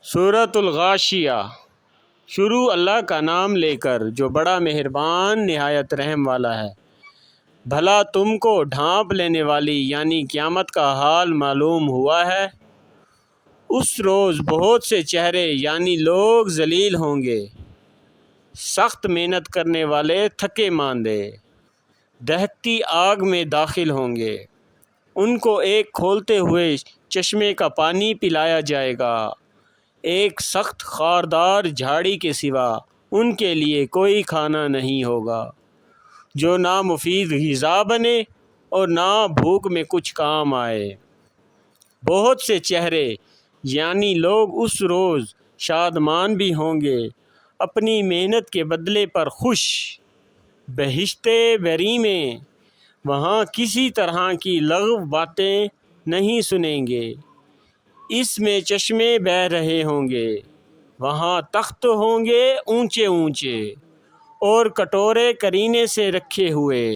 سورۃ الغاشیہ۔ شروع اللہ کا نام لے کر جو بڑا مہربان نہایت رحم والا ہے۔ بھلا تم کو ڈھانپ لینے والی یعنی قیامت کا حال معلوم ہوا ہے؟ اس روز بہت سے چہرے یعنی لوگ ذلیل ہوں گے، سخت محنت کرنے والے تھکے ماندے دہکتی آگ میں داخل ہوں گے۔ ان کو ایک کھولتے ہوئے چشمے کا پانی پلایا جائے گا، ایک سخت خاردار جھاڑی کے سوا ان کے لیے کوئی کھانا نہیں ہوگا جو نہ مفید غذا بنے اور نہ بھوک میں کچھ کام آئے۔ بہت سے چہرے یعنی لوگ اس روز شادمان بھی ہوں گے، اپنی محنت کے بدلے پر خوش۔ بہشت بری میں وہاں کسی طرح کی لغو باتیں نہیں سنیں گے، اس میں چشمے بہہ رہے ہوں گے، وہاں تخت ہوں گے اونچے اونچے اور کٹورے کرینے سے رکھے ہوئے۔